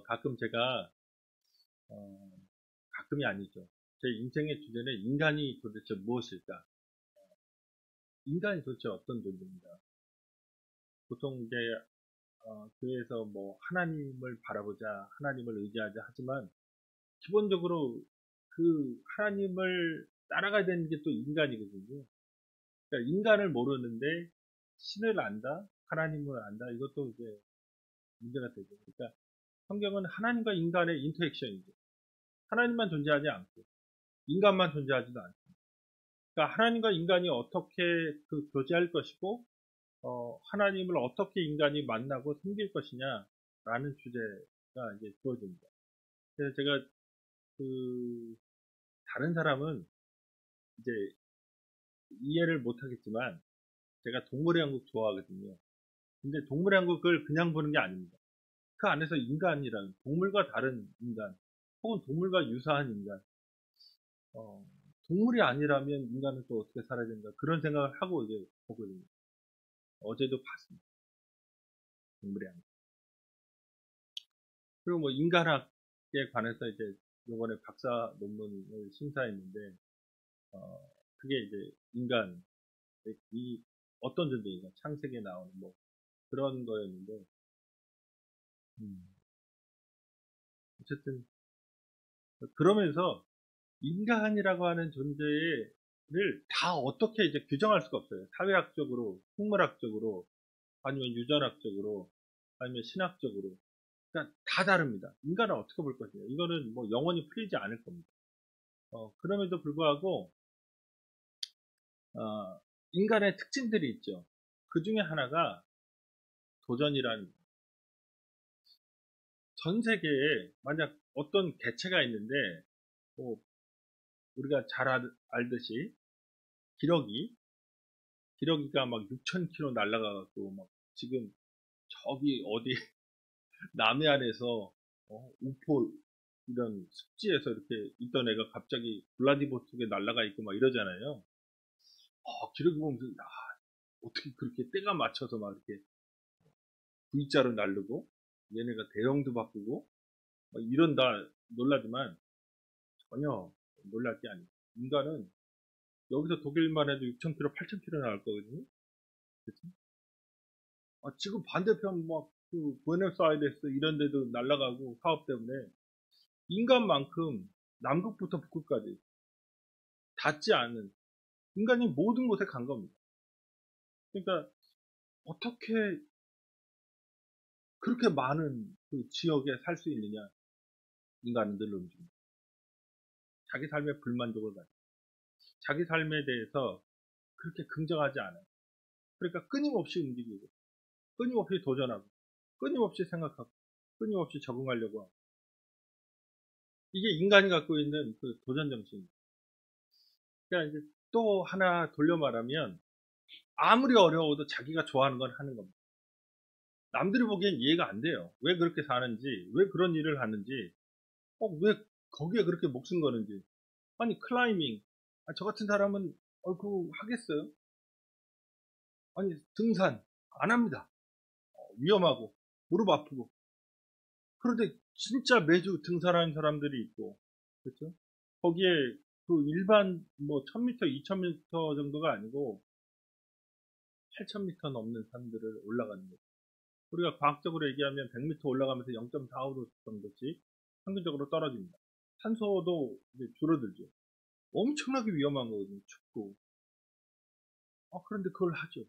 가끔 제가, 어, 가끔이 아니죠. 제 인생의 주제는 인간이 도대체 무엇일까? 인간이 도대체 어떤 존재인가? 보통 이제, 교회에서 뭐, 하나님을 바라보자, 하나님을 의지하자 하지만, 기본적으로 그 하나님을 따라가야 되는 게 또 인간이거든요. 그러니까 인간을 모르는데, 신을 안다? 하나님을 안다? 이것도 이제 문제가 되죠. 그러니까 성경은 하나님과 인간의 인터액션이죠. 하나님만 존재하지 않고, 인간만 존재하지도 않고. 그러니까 하나님과 인간이 어떻게 그 교제할 것이고, 하나님을 어떻게 인간이 만나고 섬길 것이냐라는 주제가 이제 주어집니다. 그래서 제가 그 다른 사람은 이제 이해를 못하겠지만 제가 동물의 왕국 좋아하거든요. 근데 동물의 왕국을 그냥 보는 게 아닙니다. 그 안에서 인간이라는 동물과 다른 인간, 혹은 동물과 유사한 인간, 어, 동물이 아니라면 인간은 또 어떻게 살아야 되는가 그런 생각을 하고 이제 보거든요. 어제도 봤습니다. 동물의 왕국. 그리고 뭐 인간학에 관해서 이제 이번에 박사 논문을 심사했는데 그게 이제 인간 이 어떤 존재인가 창세기에 나오는 뭐 그런 거였는데 음, 어쨌든 그러면서 인간이라고 하는 존재를 다 어떻게 이제 규정할 수가 없어요. 사회학적으로, 생물학적으로, 아니면 유전학적으로, 아니면 신학적으로. 그러니까 다 다릅니다. 인간은 어떻게 볼 것이냐. 이거는 뭐 영원히 풀리지 않을 겁니다. 그럼에도 불구하고 인간의 특징들이 있죠. 그 중에 하나가 도전이라는 전 세계에 만약 어떤 개체가 있는데 뭐 우리가 잘 알듯이 기러기가 막 6,000km 날아가갖고 막 지금 저기 어디 남해안에서 우포 이런 습지에서 이렇게 있던 애가 갑자기 블라디보스톡에 날아가 있고 막 이러잖아요. 기러기 보면서 어떻게 그렇게 때가 맞춰서 막 이렇게 V자로 날르고 얘네가 대형도 바꾸고 막 이런다 놀라지만 전혀 놀랄 게 아니에요. 인간은 여기서 독일만 해도 6,000km, 8,000km 나갈 거거든요. 그치? 지금 반대편 막 그 부에노스아이레스 이런 데도 날아가고 사업 때문에 인간만큼 남극부터 북극까지 닿지 않는 인간이 모든 곳에 간 겁니다. 그러니까 어떻게 그렇게 많은 그 지역에 살 수 있느냐 인간은 늘 움직입니다. 자기 삶에 불만족을 가지고 자기 삶에 대해서 그렇게 긍정하지 않아요. 그러니까 끊임없이 움직이고 끊임없이 도전하고 끊임없이 생각하고 끊임없이 적응하려고 하고 이게 인간이 갖고 있는 그 도전 정신입니다. 그러니까 이제 또 하나 돌려 말하면 아무리 어려워도 자기가 좋아하는 건 하는 겁니다. 남들이 보기엔 이해가 안 돼요. 왜 그렇게 사는지, 왜 그런 일을 하는지, 왜 거기에 그렇게 목숨 거는지. 아니, 클라이밍. 저 같은 사람은, 그거 하겠어요? 아니, 등산. 안 합니다. 위험하고, 무릎 아프고. 그런데 진짜 매주 등산하는 사람들이 있고, 그렇죠? 거기에 그 일반 뭐 1000m, 2000m 정도가 아니고 8000m 넘는 산들을 올라가는 거예요. 우리가 과학적으로 얘기하면 100m 올라가면서 0.45도 정도씩 평균적으로 떨어집니다. 산소도 이제 줄어들죠. 엄청나게 위험한 거거든요. 춥고. 그런데 그걸 하죠.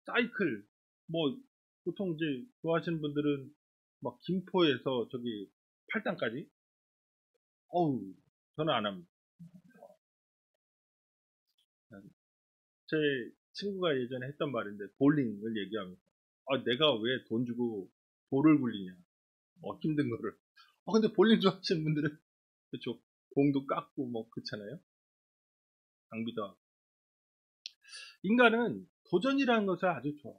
사이클, 뭐, 보통 이제 좋아하시는 분들은 막 김포에서 저기 팔당까지? 어우, 저는 안 합니다. 제 친구가 예전에 했던 말인데, 볼링을 얘기하면서, 내가 왜 돈 주고 볼을 굴리냐. 힘든 거를. 근데 볼링 좋아하시는 분들은, 그쵸. 공도 깎고 뭐, 그렇잖아요. 장비도 하고. 인간은 도전이라는 것을 아주 좋아.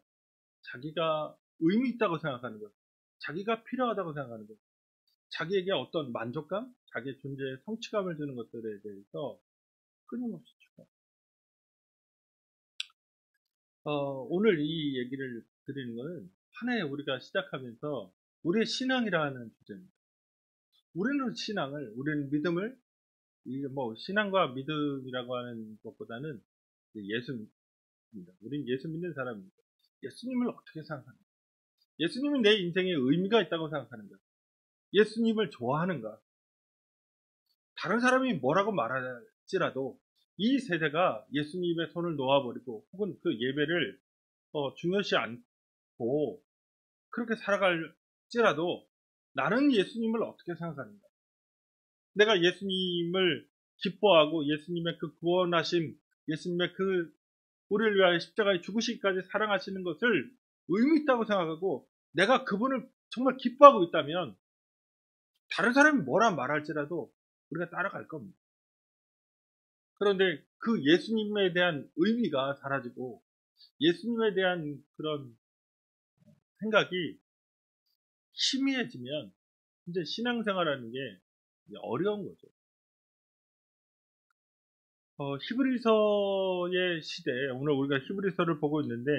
자기가 의미 있다고 생각하는 것, 자기가 필요하다고 생각하는 것, 자기에게 어떤 만족감, 자기의 존재의 성취감을 주는 것들에 대해서 끊임없이 추구해. 오늘 이 얘기를 드리는 것은 한 해 우리가 시작하면서 우리의 신앙이라는 주제입니다. 우리는 믿음을, 이게 뭐, 신앙과 믿음이라고 하는 것보다는 예수입니다. 우리는 예수 믿는 사람입니다. 예수님을 어떻게 생각하는가? 예수님은 내 인생에 의미가 있다고 생각하는가? 예수님을 좋아하는가? 다른 사람이 뭐라고 말할지라도 이 세대가 예수님의 손을 놓아버리고 혹은 그 예배를 중요시 않고 그렇게 살아갈지라도 나는 예수님을 어떻게 생각하는가? 내가 예수님을 기뻐하고 예수님의 그 구원하심, 예수님의 그 우리를 위하여 십자가에 죽으시기까지 사랑하시는 것을 의미 있다고 생각하고 내가 그분을 정말 기뻐하고 있다면 다른 사람이 뭐라 말할지라도 우리가 따라갈 겁니다. 그런데 그 예수님에 대한 의미가 사라지고 예수님에 대한 그런 생각이 희미해지면 이제 신앙생활하는 게 어려운 거죠. 히브리서의 시대에 오늘 우리가 히브리서를 보고 있는데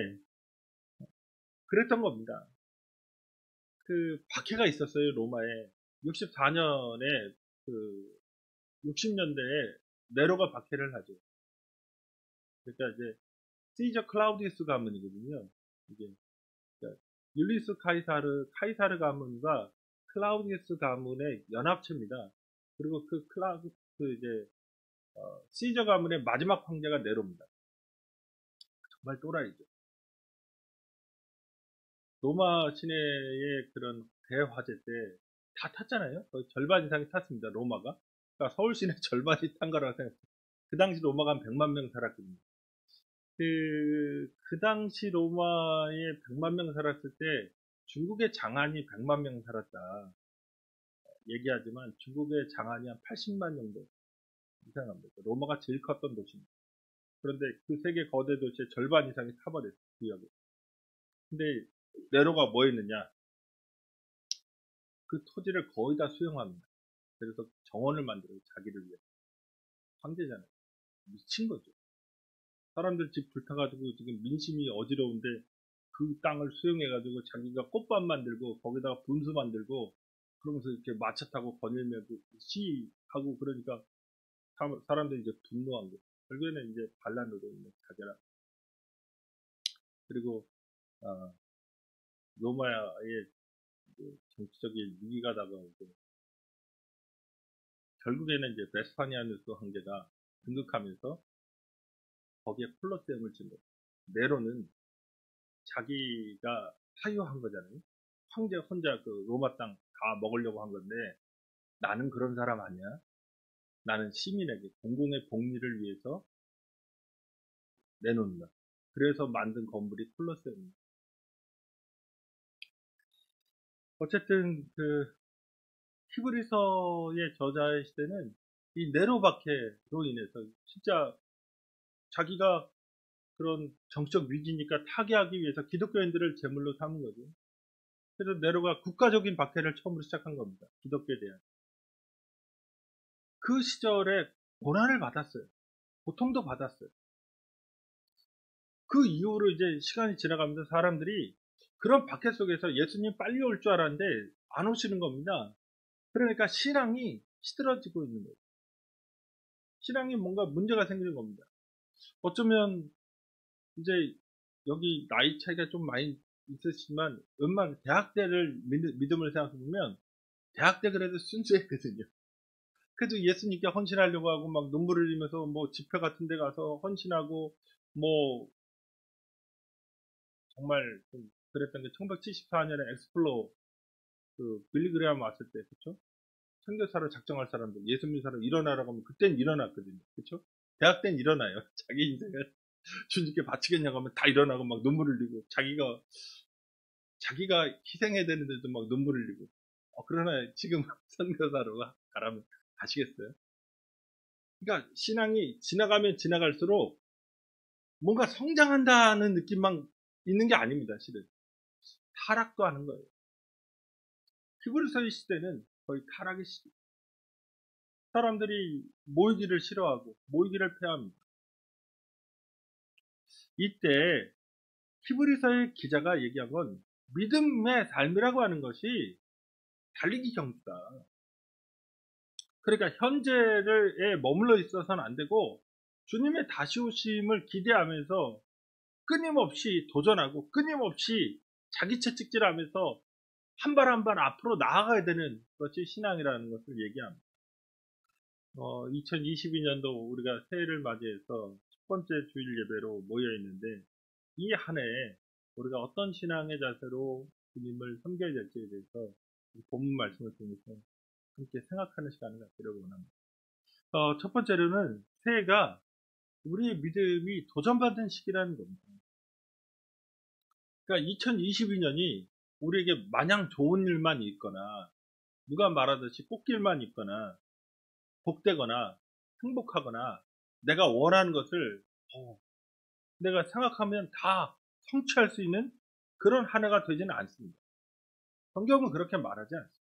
그랬던 겁니다. 그 박해가 있었어요. 로마에 64년에 그 60년대에 네로가 박해를 하죠. 그러니까 이제 시저 클라우디우스 가문이거든요. 이게 그러니까 율리스 카이사르 가문과 클라우디우스 가문의 연합체입니다. 그리고 이제 시저 가문의 마지막 황제가 네로입니다. 정말 또라이죠. 로마 시내의 그런 대화재 때 다 탔잖아요. 거의 절반 이상이 탔습니다. 로마가. 그러니까 서울 시내 절반이 탄 거라고 생각해요. 그 당시 로마가 한 100만 명 살았거든요. 그 당시 로마에 100만 명 살았을 때 중국의 장안이 100만 명 살았다 얘기하지만 중국의 장안이 한 80만 정도 이상합니다. 로마가 제일 컸던 도시입니다. 그런데 그 세계 거대 도시의 절반 이상이 타버렸어요. 구역에. 근데 네로가 뭐 했느냐? 그 토지를 거의 다 수용합니다. 그래서 정원을 만들어요. 자기를 위해. 황제잖아요. 미친 거죠. 사람들 집 불타가지고 지금 민심이 어지러운데 그 땅을 수용해가지고 자기가 꽃밭 만들고 거기다가 분수 만들고 그러면서 이렇게 마차 타고 거닐면서 시하고 그러니까 사람들이 이제 분노한 거예요. 결국에는 이제 반란으로 있는 자결한. 그리고 로마의 정치적인 위기가 다가오고 결국에는 이제 베스파니아누스 황제가 등극하면서 거기에 콜로세움을 짓는 거예요. 네로는 자기가 사유한 거잖아요. 황제 혼자 그 로마 땅 다 먹으려고 한 건데 나는 그런 사람 아니야. 나는 시민에게 공공의 복리를 위해서 내놓는다. 그래서 만든 건물이 콜로세움입니다. 어쨌든 그 히브리서의 저자의 시대는 이 네로 박해로 인해서 진짜 자기가 그런 정치적 위기니까 타개하기 위해서 기독교인들을 제물로 삼은 거죠. 그래서 네로가 국가적인 박해를 처음으로 시작한 겁니다. 기독교에 대한. 그 시절에 고난을 받았어요. 고통도 받았어요. 그 이후로 이제 시간이 지나가면서 사람들이 그런 박해 속에서 예수님 빨리 올 줄 알았는데 안 오시는 겁니다. 그러니까 신앙이 시들어지고 있는 거예요. 신앙이 뭔가 문제가 생기는 겁니다. 어쩌면 이제 여기 나이 차이가 좀 많이 있으시지만 웬만한 대학 때를 믿음을 생각해 보면 대학 때 그래도 순수했거든요. 그래도 예수님께 헌신하려고 하고 막 눈물을 흘리면서 뭐 집회 같은 데 가서 헌신하고 뭐 정말 좀 그랬던 게 1974년에 엑스플로 그 빌리그레암 왔을 때 그쵸? 선교사로 작정할 사람들 예수 믿는 사람 일어나라고 하면 그땐 일어났거든요. 그쵸? 대학 때는 일어나요. 자기 인생을 주님께 바치겠냐고 하면 다 일어나고 막 눈물 흘리고 자기가 희생해야 되는데도 막 눈물 흘리고 그러나 지금 선교사로 가라면 가시겠어요? 그러니까 신앙이 지나가면 지나갈수록 뭔가 성장한다는 느낌만 있는 게 아닙니다. 실은 타락도 하는 거예요. 히브리서의 시대는 거의 타락의 시대. 사람들이 모이기를 싫어하고 모이기를 폐합니다. 이때 히브리서의 기자가 얘기한 건 믿음의 삶이라고 하는 것이 달리기 경주다. 그러니까 현재에 머물러 있어서는 안 되고 주님의 다시 오심을 기대하면서 끊임없이 도전하고 끊임없이 자기 채찍질하면서 한 발 한 발 앞으로 나아가야 되는 것이 신앙이라는 것을 얘기합니다. 2022년도 우리가 새해를 맞이해서 첫 번째 주일 예배로 모여 있는데 이 한 해에 우리가 어떤 신앙의 자세로 주님을 섬겨야 될지에 대해서 본문 말씀을 통해서 함께 생각하는 시간을 갖기를 원합니다. 첫 번째로는 새해가 우리의 믿음이 도전받는 시기라는 겁니다. 그러니까 2022년이 우리에게 마냥 좋은 일만 있거나 누가 말하듯이 꽃길만 있거나 복되거나 행복하거나 내가 원하는 것을 내가 생각하면 다 성취할 수 있는 그런 한 해가 되지는 않습니다. 성경은 그렇게 말하지 않습니다.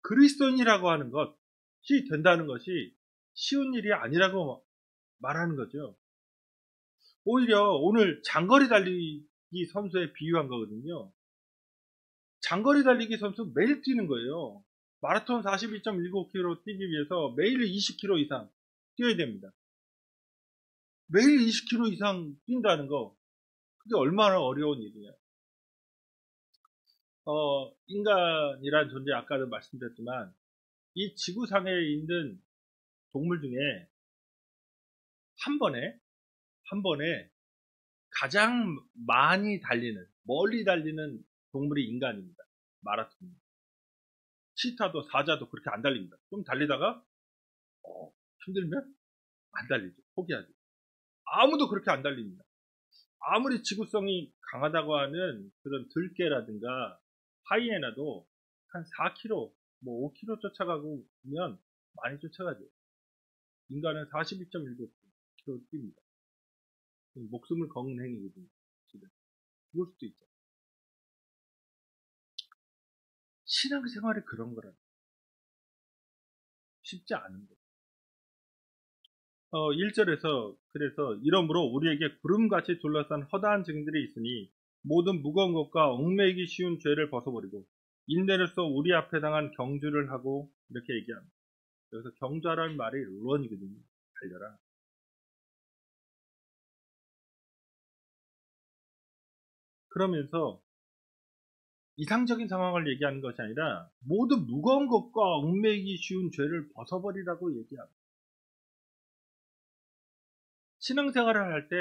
그리스도인이라고 하는 것이 된다는 것이 쉬운 일이 아니라고 말하는 거죠. 오히려 오늘 장거리 달리기 선수에 비유한 거거든요. 장거리 달리기 선수 매일 뛰는 거예요. 마라톤 42.19km 뛰기 위해서 매일 20km 이상 뛰어야 됩니다. 매일 20km 이상 뛴다는 거, 그게 얼마나 어려운 일이냐. 인간이란 존재, 아까도 말씀드렸지만, 이 지구상에 있는 동물 중에 한 번에 가장 많이 달리는, 멀리 달리는 동물이 인간입니다. 마라톤. 치타도 사자도 그렇게 안 달립니다. 좀 달리다가 힘들면 안 달리죠. 포기하죠. 아무도 그렇게 안 달립니다. 아무리 지구성이 강하다고 하는 그런 들개라든가 하이에나도 한 4km, 5km 쫓아가고 면 많이 쫓아가죠. 인간은 42.19km 뜁니다. 목숨을 거는 행위거든요. 죽을 수도 있죠. 신앙생활이 그런 거라. 쉽지 않은 거. 1절에서 그래서 이러므로 우리에게 구름같이 둘러싼 허다한 증들이 있으니 모든 무거운 것과 얽매이기 쉬운 죄를 벗어버리고 인내로써 우리 앞에 당한 경주를 하고 이렇게 얘기합니다. 여기서 경주하라는 말이 런이거든요. 달려라. 그러면서 이상적인 상황을 얘기하는 것이 아니라 모든 무거운 것과 얽매이기 쉬운 죄를 벗어버리라고 얘기합니다. 신앙생활을 할 때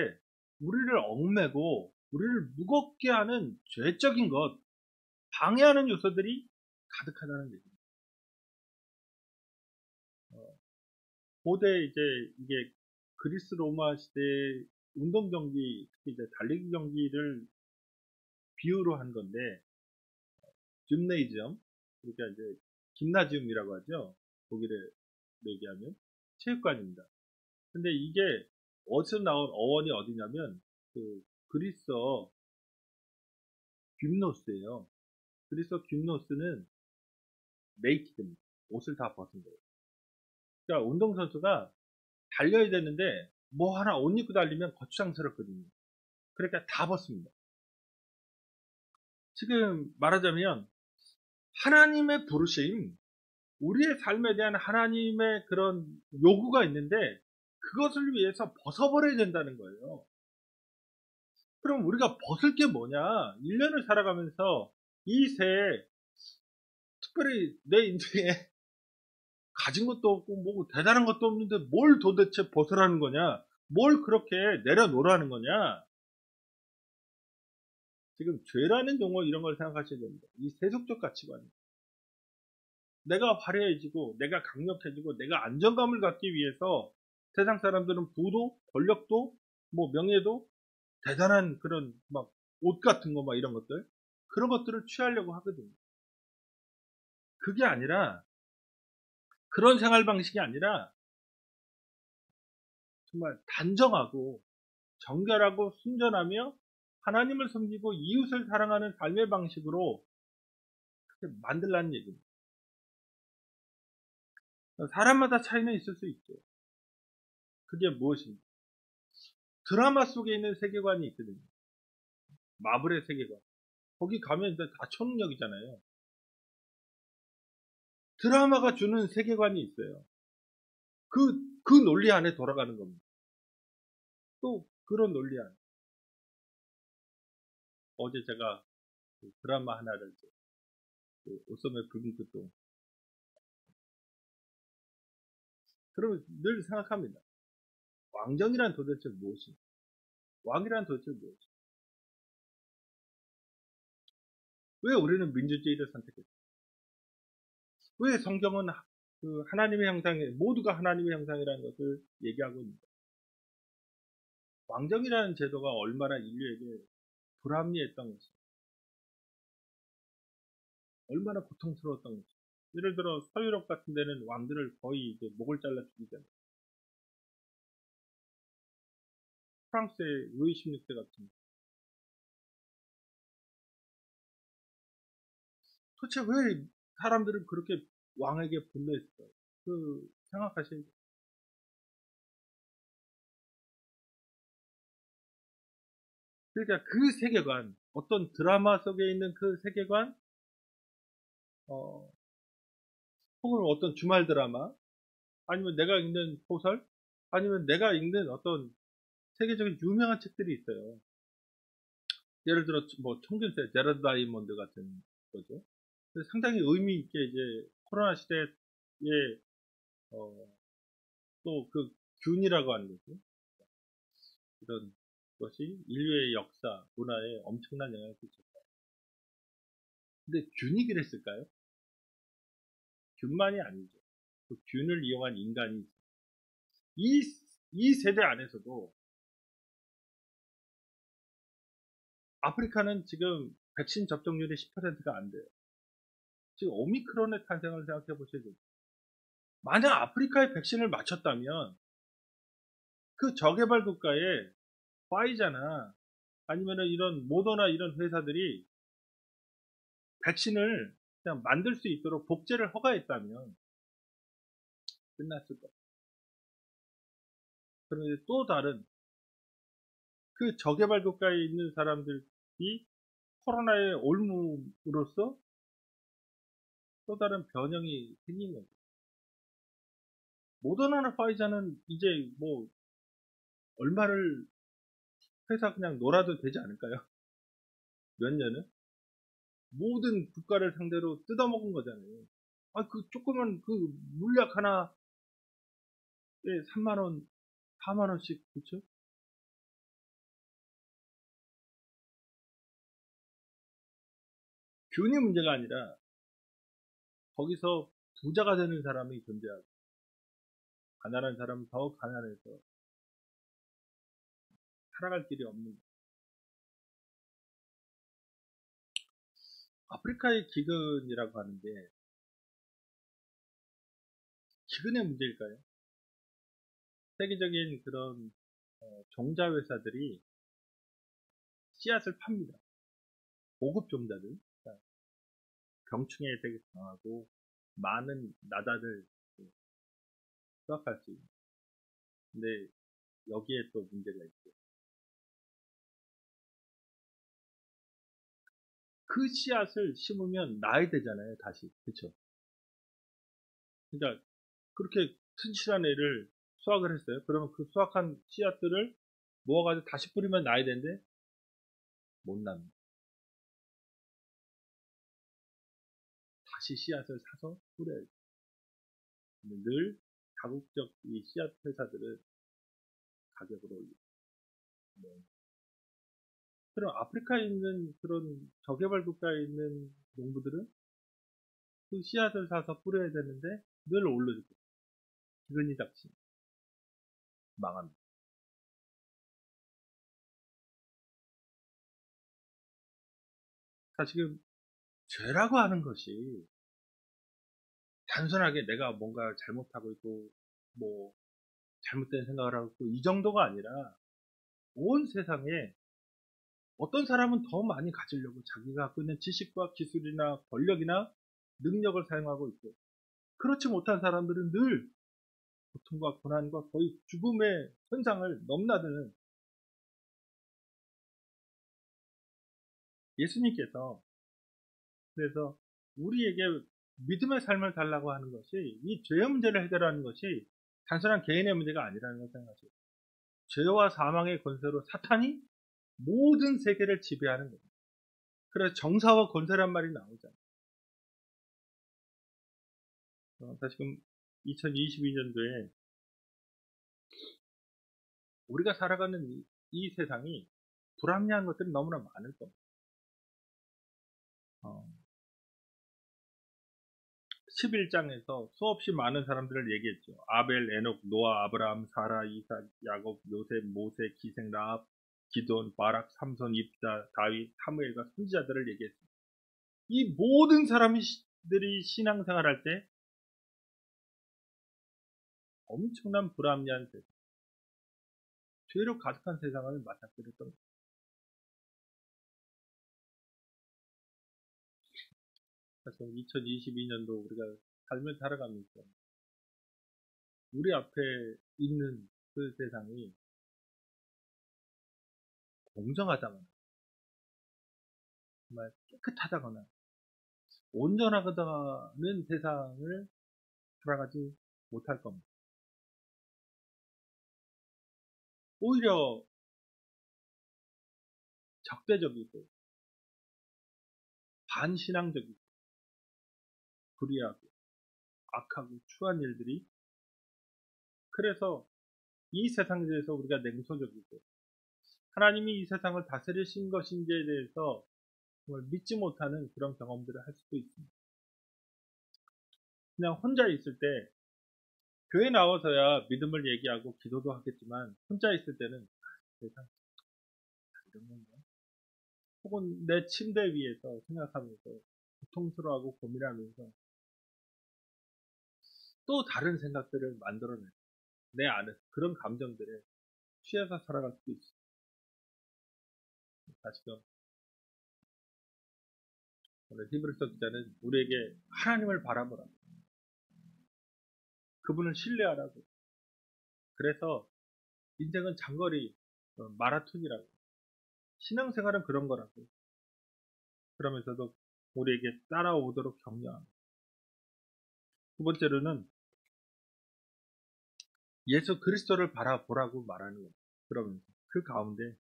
우리를 얽매고 우리를 무겁게 하는 죄적인 것, 방해하는 요소들이 가득하다는 얘기입니다. 고대 이제 이게 그리스 로마 시대 운동 경기, 특히 이제 달리기 경기를 비유로 한 건데, 짐네이지엄, 그러니까 이제 김나지움이라고 하죠. 독일에 얘기하면 체육관입니다. 근데 이게 어디서 나온 어원이 어디냐면 그리스어 그노스예요. 그리스어 그노스는 네이키드입니다. 옷을 다 벗은 거예요. 그러니까 운동선수가 달려야 되는데 뭐 하나 옷 입고 달리면 거추장스럽거든요. 그러니까 다 벗습니다. 지금 말하자면 하나님의 부르심, 우리의 삶에 대한 하나님의 그런 요구가 있는데 그것을 위해서 벗어버려야 된다는 거예요. 그럼 우리가 벗을 게 뭐냐? 1년을 살아가면서 이 새해 특별히 내 인생에 가진 것도 없고 뭐 대단한 것도 없는데 뭘 도대체 벗으라는 거냐? 뭘 그렇게 내려놓으라는 거냐? 지금 죄라는 용어 이런 걸 생각하셔야 됩니다. 이 세속적 가치관이. 내가 화려해지고 내가 강력해지고 내가 안정감을 갖기 위해서 세상 사람들은 부도, 권력도, 뭐 명예도, 대단한 그런 막 옷 같은 거 막 이런 것들, 그런 것들을 취하려고 하거든요. 그게 아니라, 그런 생활 방식이 아니라 정말 단정하고 정결하고 순전하며 하나님을 섬기고 이웃을 사랑하는 삶의 방식으로 그렇게 만들라는 얘기입니다. 사람마다 차이는 있을 수 있죠. 그게 무엇입니까? 드라마 속에 있는 세계관이 있거든요. 마블의 세계관. 거기 가면 이제 다 초능력이잖아요. 드라마가 주는 세계관이 있어요. 그 논리 안에 돌아가는 겁니다. 또 그런 논리 안에. 어제 제가 그 드라마 하나를 그 오썸의 붉은 끝도 그러면 늘 생각합니다. 왕정이란 도대체 무엇인가? 왕이란 도대체 무엇인가? 왜 우리는 민주주의를 선택했을까? 왜 성경은 그 하나님의 형상에 모두가 하나님의 형상이라는 것을 얘기하고 있는가? 왕정이라는 제도가 얼마나 인류에게 불합리했던 것이, 얼마나 고통스러웠던 것이. 예를 들어 서유럽 같은 데는 왕들을 거의 이제 목을 잘라 죽이잖아요. 프랑스의 루이 16세 같은. 도대체 왜 사람들은 그렇게 왕에게 분노했을까요? 그 생각하시는. 그러니까 그 세계관, 어떤 드라마 속에 있는 그 세계관, 어, 혹은 어떤 주말 드라마, 아니면 내가 읽는 소설, 아니면 내가 읽는 어떤 세계적인 유명한 책들이 있어요. 예를 들어 뭐 총균세, 제라드 다이먼드 같은 거죠. 상당히 의미 있게 이제 코로나 시대에 또 그 균이라고 하는 거죠. 이런 것이 인류의 역사, 문화에 엄청난 영향을 끼쳤다. 근데 균이 그랬을까요? 균만이 아니죠. 그 균을 이용한 인간이 이, 이 세대 안에서도 아프리카는 지금 백신 접종률이 10%가 안 돼요. 지금 오미크론의 탄생을 생각해 보셔야 돼요. 만약 아프리카에 백신을 맞췄다면 그 저개발 국가에 파이자나 아니면은 이런 모더나 이런 회사들이 백신을 그냥 만들 수 있도록 복제를 허가했다면 끝났을 거예요. 그런데 또 다른 그 저개발 국가에 있는 사람들이 코로나의 올무로서 또 다른 변형이 생긴 거죠. 모더나나 파이자는 이제 뭐 얼마를 회사 그냥 놀아도 되지 않을까요? 몇 년은? 모든 국가를 상대로 뜯어먹은 거잖아요. 아, 그 조그만 그 물약 하나에 3만원, 4만원씩, 그쵸? 균이 문제가 아니라 거기서 부자가 되는 사람이 존재하고 가난한 사람은 더 가난해서 살아갈 길이 없는. 아프리카의 기근이라고 하는데 기근의 문제일까요? 세계적인 그런 종자 회사들이 씨앗을 팝니다. 고급 종자들, 그러니까 병충해에 되게 강하고 많은 나다를 수확할 수 있는. 근데 여기에 또 문제가 있고 그 씨앗을 심으면 나야 되잖아요, 다시. 그쵸? 그러니까 그렇게 튼실한 애를 수확을 했어요. 그러면 그 수확한 씨앗들을 모아가지고 다시 뿌리면 나야 되는데 못 납니다. 다시 씨앗을 사서 뿌려야 돼요. 늘 자국적 이 씨앗 회사들은 가격을 올리고. 네. 그럼 아프리카에 있는 그런 저개발 국가에 있는 농부들은 그 씨앗을 사서 뿌려야 되는데 늘 올려주고 기근이 닥치면 망합니다. 자, 지금 죄라고 하는 것이 단순하게 내가 뭔가 잘못하고 있고 뭐 잘못된 생각을 하고 있고 이 정도가 아니라 온 세상에 어떤 사람은 더 많이 가지려고 자기가 갖고 있는 지식과 기술이나 권력이나 능력을 사용하고 있고 그렇지 못한 사람들은 늘 고통과 고난과 거의 죽음의 현상을 넘나드는 예수님께서 그래서 우리에게 믿음의 삶을 달라고 하는 것이 이 죄의 문제를 해결하는 것이 단순한 개인의 문제가 아니라는 걸 생각하세요. 죄와 사망의 권세로 사탄이 모든 세계를 지배하는 겁니다. 그래서 정사와 권세란 말이 나오잖아요. 다시금 2022년도에 우리가 살아가는 이 세상이 불합리한 것들이 너무나 많을 겁니다. 11장에서 수없이 많은 사람들을 얘기했죠. 아벨, 에녹, 노아, 아브라함, 사라, 이삭, 야곱, 요셉, 모세, 기생, 라합, 기돈, 바락, 삼손, 입다, 다윗, 사무엘과 선지자들을 얘기했습니다. 이 모든 사람들이 신앙생활할 때 엄청난 불합리한 세상, 죄로 가득한 세상을 맞닥뜨렸던 겁니다. 그래서 2022년도 우리가 삶을 살아가면서 우리 앞에 있는 그 세상이 공정하다거나 정말 깨끗하다거나 온전하다는 세상을 살아가지 못할 겁니다. 오히려 적대적이고 반신앙적이고 불의하고 악하고 추한 일들이, 그래서 이 세상에 대해서 우리가 냉소적이고 하나님이 이 세상을 다스리신 것인지에 대해서 정말 믿지 못하는 그런 경험들을 할 수도 있습니다. 그냥 혼자 있을 때 교회 나와서야 믿음을 얘기하고 기도도 하겠지만 혼자 있을 때는 세상 이런 건가? 혹은 내 침대 위에서 생각하면서 고통스러워하고 고민하면서 또 다른 생각들을 만들어내요. 내 안에 그런 감정들에 취해서 살아갈 수도 있어요. 다시금 오늘 히브리서 기자는 우리에게 하나님을 바라보라고, 그분을 신뢰하라고, 그래서 인생은 장거리 마라톤이라고, 신앙생활은 그런 거라고, 그러면서도 우리에게 따라오도록 격려합니다. 두 번째로는 예수 그리스도를 바라보라고 말하는 거예요. 그러면서 그 가운데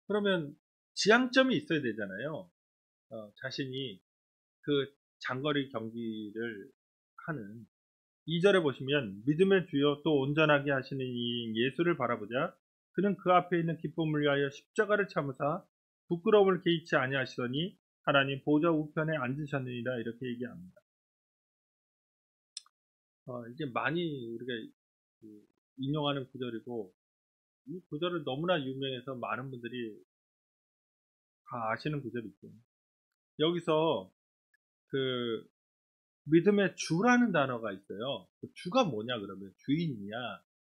그러면 지향점이 있어야 되잖아요. 자신이 그 장거리 경기를 하는 2절에 보시면 믿음의 주여 또 온전하게 하시는 이 예수를 바라보자. 그는 그 앞에 있는 기쁨을 위하여 십자가를 참으사 부끄러움을 개의치 아니하시더니 하나님 보좌 우편에 앉으셨느니라, 이렇게 얘기합니다. 이게 많이 우리가 인용하는 구절이고, 이 구절은 너무나 유명해서 많은 분들이 다 아시는 구절이죠. 여기서 그 믿음의 주라는 단어가 있어요. 그 주가 뭐냐 그러면 주인이냐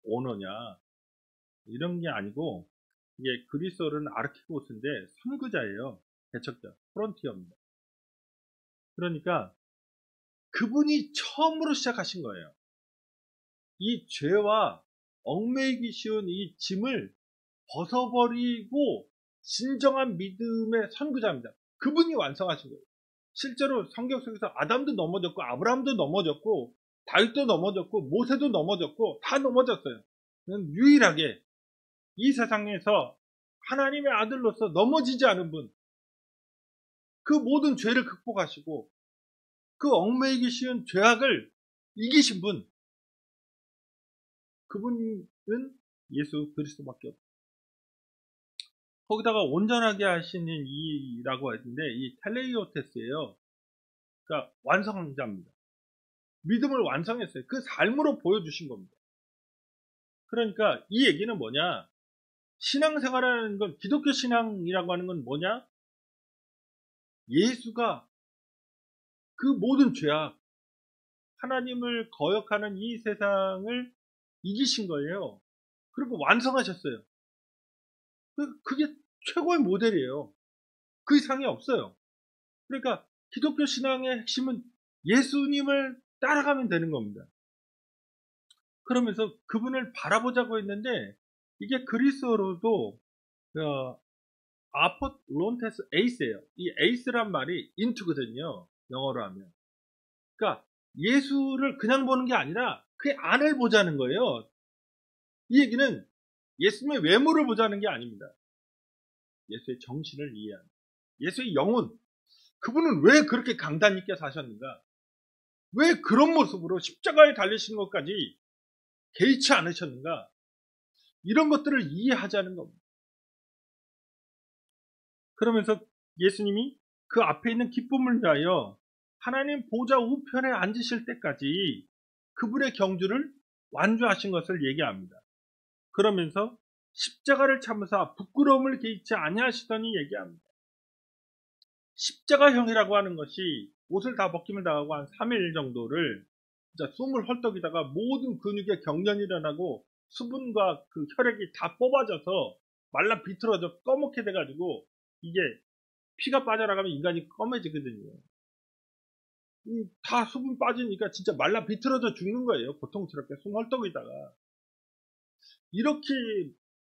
오너냐 이런 게 아니고, 이게 그리스어로는 아르키고스인데 선구자예요. 개척자, 프론티어입니다. 그러니까 그분이 처음으로 시작하신 거예요. 이 죄와 얽매이기 쉬운 이 짐을 벗어버리고 진정한 믿음의 선구자입니다. 그분이 완성하신 거예요. 실제로 성경 속에서 아담도 넘어졌고 아브라함도 넘어졌고 다윗도 넘어졌고 모세도 넘어졌고 다 넘어졌어요. 유일하게 이 세상에서 하나님의 아들로서 넘어지지 않은 분, 그 모든 죄를 극복하시고 그 얽매이기 쉬운 죄악을 이기신 분, 그분은 예수 그리스도밖에 없어요. 거기다가 온전하게 하시는 이라고 했는데 이 텔레이오테스예요. 그러니까 완성자입니다. 믿음을 완성했어요. 그 삶으로 보여주신 겁니다. 그러니까 이 얘기는 뭐냐? 신앙생활이라는 건, 기독교 신앙이라고 하는 건 뭐냐? 예수가 그 모든 죄악, 하나님을 거역하는 이 세상을 이기신 거예요. 그리고 완성하셨어요. 그게 최고의 모델이에요. 그 이상이 없어요. 그러니까 기독교 신앙의 핵심은 예수님을 따라가면 되는 겁니다. 그러면서 그분을 바라보자고 했는데, 이게 그리스어로도 아포론테스 에이스예요. 이 에이스란 말이 into거든요. 영어로 하면. 그러니까 예수를 그냥 보는 게 아니라 그의 안을 보자는 거예요. 이 얘기는 예수님의 외모를 보자는 게 아닙니다. 예수의 정신을 이해하는, 예수의 영혼, 그분은 왜 그렇게 강단 있게 사셨는가? 왜 그런 모습으로 십자가에 달리신 것까지 개의치 않으셨는가? 이런 것들을 이해하자는 겁니다. 그러면서 예수님이 그 앞에 있는 기쁨을 위하여 하나님 보좌 우편에 앉으실 때까지 그분의 경주를 완주하신 것을 얘기합니다. 그러면서 십자가를 참으사 부끄러움을 개의치 아니하시더니 얘기합니다. 십자가형이라고 하는 것이 옷을 다 벗김을 당하고 한 3일 정도를 진짜 숨을 헐떡이다가 모든 근육에 경련이 일어나고 수분과 그 혈액이 다 뽑아져서 말라 비틀어져 꺼멓게 돼가지고 이게 피가 빠져나가면 인간이 검해지거든요. 다 수분 빠지니까 진짜 말라 비틀어져 죽는 거예요. 고통스럽게 숨 헐떡이다가. 이렇게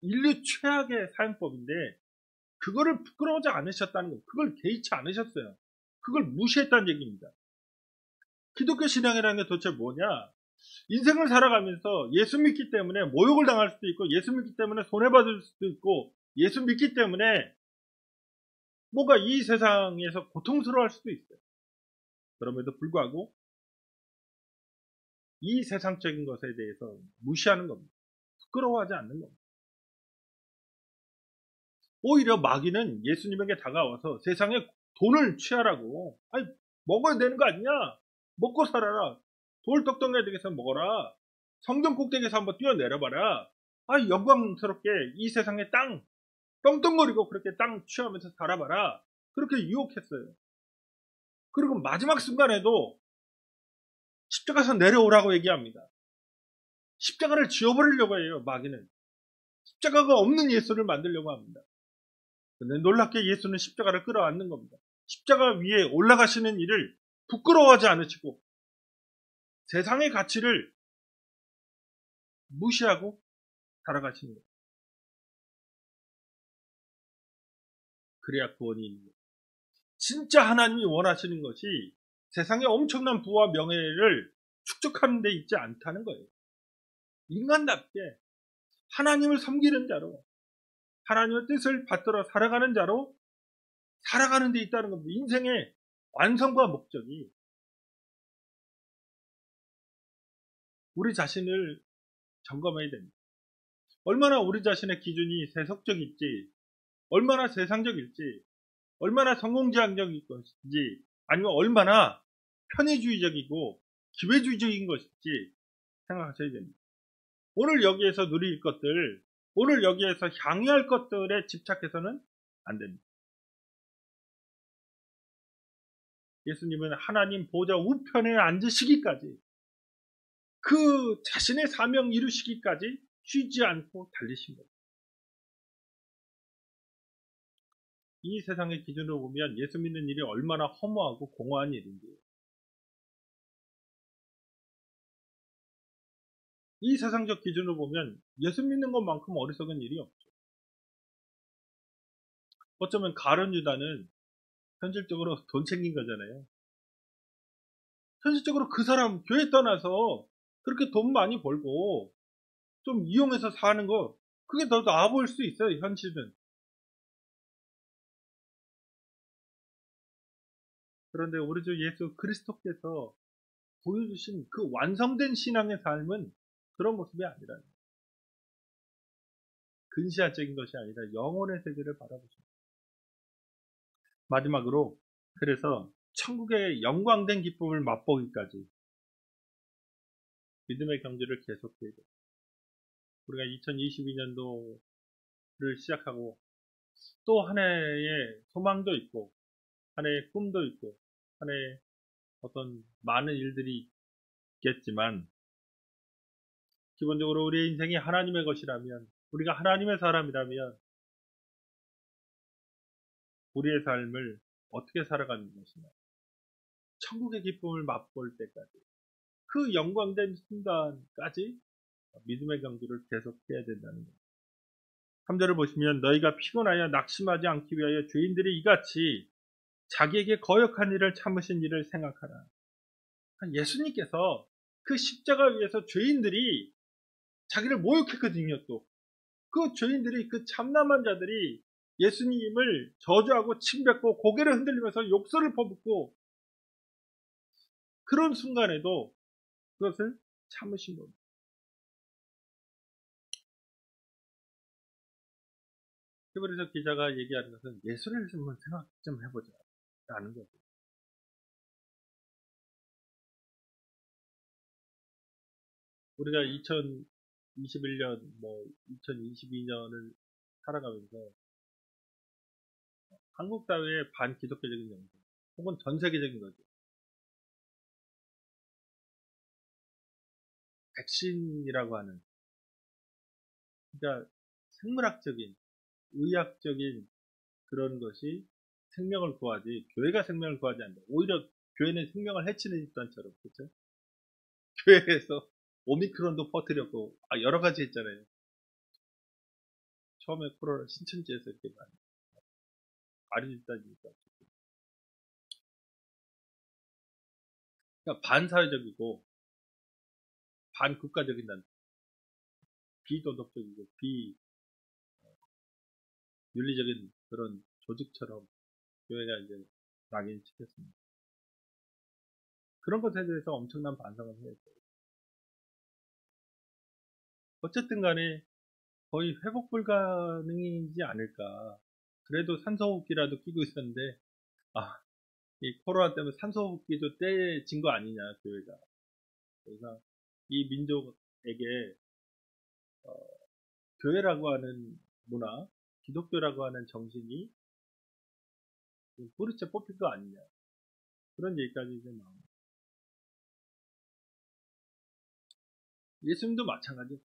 인류 최악의 사용법인데 그거를 부끄러워하지 않으셨다는 거, 그걸 개의치 않으셨어요. 그걸 무시했다는 얘기입니다. 기독교 신앙이라는 게 도대체 뭐냐? 인생을 살아가면서 예수 믿기 때문에 모욕을 당할 수도 있고, 예수 믿기 때문에 손해받을 수도 있고, 예수 믿기 때문에 뭔가 이 세상에서 고통스러워할 수도 있어요. 그럼에도 불구하고 이 세상적인 것에 대해서 무시하는 겁니다. 부끄러워하지 않는 겁니다. 오히려 마귀는 예수님에게 다가와서 세상에 돈을 취하라고, 아니 먹어야 되는 거 아니냐? 먹고 살아라. 돌떡덩이에 대해서 먹어라. 성전 꼭대기에서 한번 뛰어내려봐라. 아, 영광스럽게 이 세상의 땅 떵떵거리고 그렇게 땅 취하면서 살아봐라. 그렇게 유혹했어요. 그리고 마지막 순간에도 십자가에서 내려오라고 얘기합니다. 십자가를 지워버리려고 해요. 마귀는. 십자가가 없는 예수를 만들려고 합니다. 근데 놀랍게 예수는 십자가를 끌어안는 겁니다. 십자가 위에 올라가시는 일을 부끄러워하지 않으시고 세상의 가치를 무시하고 살아가시는 거예요. 그래야 구원이 있는 거예요. 진짜 하나님이 원하시는 것이 세상의 엄청난 부와 명예를 축적하는 데 있지 않다는 거예요. 인간답게 하나님을 섬기는 자로, 하나님의 뜻을 받들어 살아가는 자로 살아가는 데 있다는 겁니다. 인생의 완성과 목적이. 우리 자신을 점검해야 됩니다. 얼마나 우리 자신의 기준이 세속적일지, 얼마나 세상적일지, 얼마나 성공지향적인 것인지, 아니면 얼마나 편의주의적이고 기회주의적인 것인지 생각하셔야 됩니다. 오늘 여기에서 누릴 것들, 오늘 여기에서 향유할 것들에 집착해서는 안 됩니다. 예수님은 하나님 보좌 우편에 앉으시기까지, 그 자신의 사명 이루시기까지 쉬지 않고 달리신 거예요. 이 세상의 기준으로 보면 예수 믿는 일이 얼마나 허무하고 공허한 일인지, 이 세상적 기준으로 보면 예수 믿는 것만큼 어리석은 일이 없죠. 어쩌면 가룟 유다는 현실적으로 돈 챙긴 거잖아요. 현실적으로 그 사람 교회 떠나서 그렇게 돈 많이 벌고 좀 이용해서 사는 거, 그게 더 나아 보일 수 있어요. 현실은. 그런데 우리 주 예수 그리스도께서 보여주신 그 완성된 신앙의 삶은 그런 모습이 아니라, 근시안적인 것이 아니라 영혼의 세계를 바라보십니다. 마지막으로, 그래서 천국의 영광된 기쁨을 맛보기까지 믿음의 경주를 계속해야 돼요. 우리가 2022년도를 시작하고 또 한 해의 소망도 있고, 한 해의 꿈도 있고, 한 해의 어떤 많은 일들이 있겠지만, 기본적으로 우리의 인생이 하나님의 것이라면, 우리가 하나님의 사람이라면 우리의 삶을 어떻게 살아가는 것이냐, 천국의 기쁨을 맛볼 때까지, 그 영광된 순간까지 믿음의 경주를 계속해야 된다는 겁니다. 3절을 보시면 너희가 피곤하여 낙심하지 않기 위하여 죄인들이 이같이 자기에게 거역한 일을 참으신 일을 생각하라. 예수님께서 그 십자가 위에서 죄인들이 자기를 모욕했거든요. 또 그 죄인들이, 그 참남한 자들이 예수님을 저주하고 침뱉고 고개를 흔들리면서 욕설을 퍼붓고 그런 순간에도 그것을 참으신 겁니다. 그래서 기자가 얘기하는 것은 예수를 한번 생각 좀 해보자 라는 거죠. 우리가 2021년, 2022년을 살아가면서 한국 사회의 반기독교적인 영성, 혹은 전 세계적인 거죠. 백신이라고 하는, 그러니까 생물학적인, 의학적인 그런 것이 생명을 구하지, 교회가 생명을 구하지 않는다. 오히려 교회는 생명을 해치는 집단처럼, 그렇죠? 교회에서 오미크론도 퍼뜨렸고, 여러 가지 했잖아요. 처음에 코로나 신천지에서 이렇게 많이 아리집단이니까. 그러니까 반사회적이고 반국가적인 단체, 비도덕적이고 비윤리적인 그런 조직처럼 교회가 이제 낙인 찍혔습니다. 그런 것에 대해서 엄청난 반성을 해야 돼요. 어쨌든 간에 거의 회복 불가능이지 않을까. 그래도 산소호흡기라도 끼고 있었는데, 이 코로나 때문에 산소호흡기도 떼진 거 아니냐, 교회가. 그래서 이 민족에게 교회라고 하는 문화, 기독교라고 하는 정신이 뿌리째 뽑힐 거 아니냐. 그런 얘기까지 이제 나옵니다. 예수님도 마찬가지예요.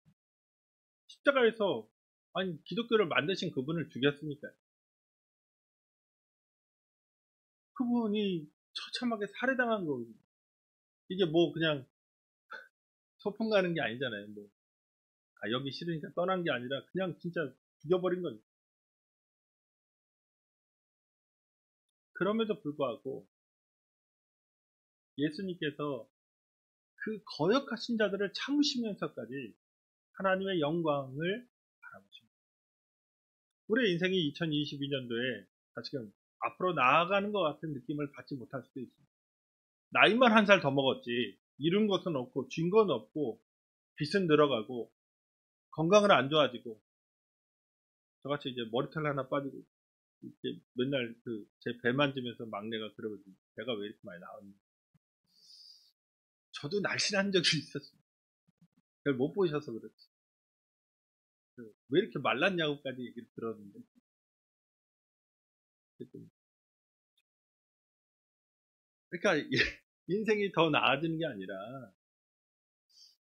십자가에서, 기독교를 만드신 그분을 죽였으니까. 그분이 처참하게 살해당한 거거든요. 이게 그냥 소풍 가는 게 아니잖아요. 여기 싫으니까 떠난 게 아니라 그냥 진짜 죽여버린 거죠. 그럼에도 불구하고 예수님께서 그 거역하신 자들을 참으시면서까지 하나님의 영광을 바라보십니다. 우리의 인생이 2022년도에 다시금 앞으로 나아가는 것 같은 느낌을 받지 못할 수도 있습니다. 나이만 한 살 더 먹었지 이룬 것은 없고 쥔 건 없고 빚은 늘어가고 건강은 안 좋아지고 저같이 이제 머리털 하나 빠지고 이렇게 맨날 제 배 만지면서 막내가 그러거든요. 배가 왜 이렇게 많이 나왔니? 저도 날씬한 적이 있었습니다. 그걸 못 보셔서 그렇지. 왜 이렇게 말랐냐고까지 얘기를 들었는데. 그러니까 인생이 더 나아지는 게 아니라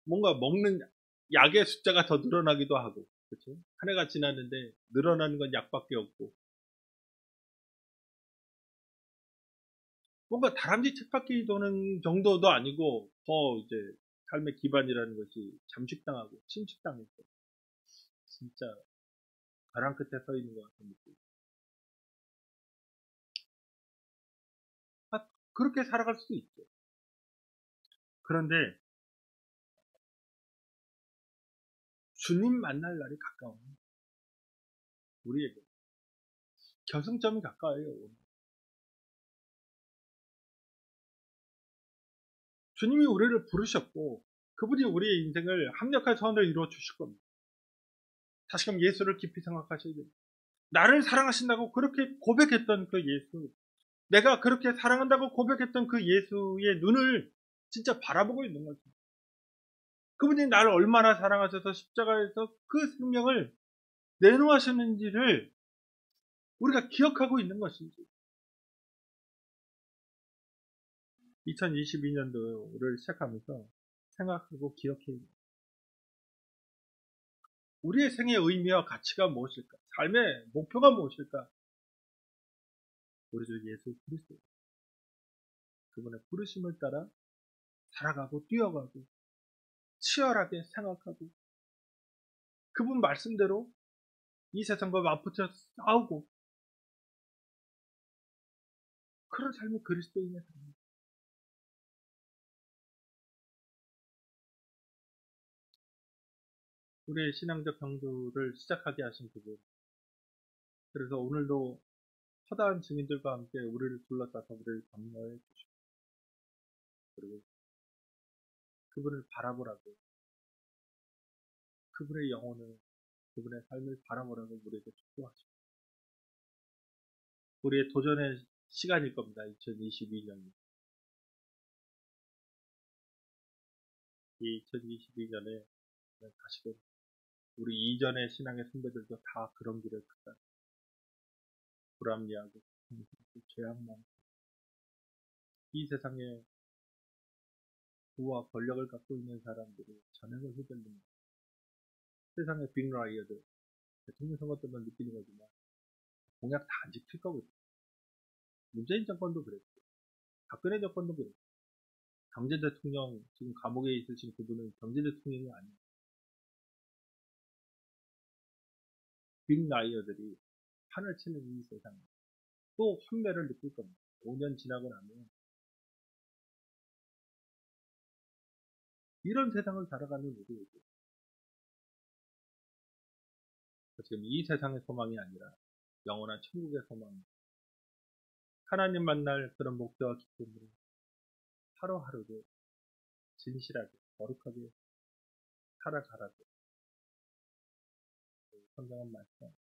뭔가 먹는 약의 숫자가 더 늘어나기도 하고, 그렇죠? 한 해가 지났는데 늘어나는 건 약밖에 없고, 뭔가 다람쥐 쳇바퀴 도는 정도도 아니고 더 이제 삶의 기반이라는 것이 잠식당하고 침식당했고, 진짜 벼랑 끝에 서 있는 것 같은 느낌. 그렇게 살아갈 수도 있죠. 그런데 주님 만날 날이 가까운 우리에게 결승점이 가까워요. 주님이 우리를 부르셨고 그분이 우리의 인생을 합력한 선을 이루어 주실 겁니다. 다시금 예수를 깊이 생각하셔야 됩니다. 나를 사랑하신다고 그렇게 고백했던 그 예수, 내가 그렇게 사랑한다고 고백했던 그 예수의 눈을 진짜 바라보고 있는 거죠. 그분이 나를 얼마나 사랑하셔서 십자가에서 그 생명을 내놓으셨는지를 우리가 기억하고 있는 것인지. 2022년도를 시작하면서 생각하고 기억해야 됩니다. 우리의 생의 의미와 가치가 무엇일까? 삶의 목표가 무엇일까? 우리 주 예수 그리스도, 그분의 부르심을 따라 살아가고 뛰어가고 치열하게 생각하고 그분 말씀대로 이 세상과 맞붙어 싸우고 그런 삶이 그리스도인의 삶입니다. 우리의 신앙적 경주를 시작하게 하신 그분. 그래서 오늘도 허다한 증인들과 함께 우리를 둘러싸서 우리를 격려해 주시고, 그리고 그분을 바라보라고, 그분의 영혼을, 그분의 삶을 바라보라고 우리에게 축복하십니다. 우리의 도전의 시간일 겁니다. 2022년이. 이 2022년에 다시금 우리 이전의 신앙의 선배들도 다 그런 길을 갔다. 불합리하고 죄악만 이 세상에 부와 권력을 갖고 있는 사람들이 전행을 휘둘립니다. 세상의 빅라이어들, 대통령 선거 때만 느끼는 거지만 공약 다 안 지킬 거거든요. 문재인 정권도 그랬고, 박근혜 정권도 그랬고, 경제 대통령, 지금 감옥에 있으신 그분은 경제 대통령이 아니에요. 빅라이어들이 판을 치는 이 세상에 또 환멸을 느낄 겁니다. 5년 지나고 나면 이런 세상을 살아가는 우리에게 지금 이 세상의 소망이 아니라 영원한 천국의 소망, 하나님 만날 그런 목표와 기쁨으로 하루하루를 진실하게 거룩하게 살아가라고 성경은 말씀,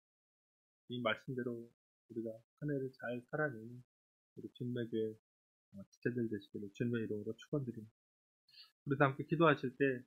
이 말씀대로 우리가 한 해를 잘 살아내는 우리 준매교회 지체들 되시기를 주님의 이름으로 축원드립니다. 우리도 함께 기도하실 때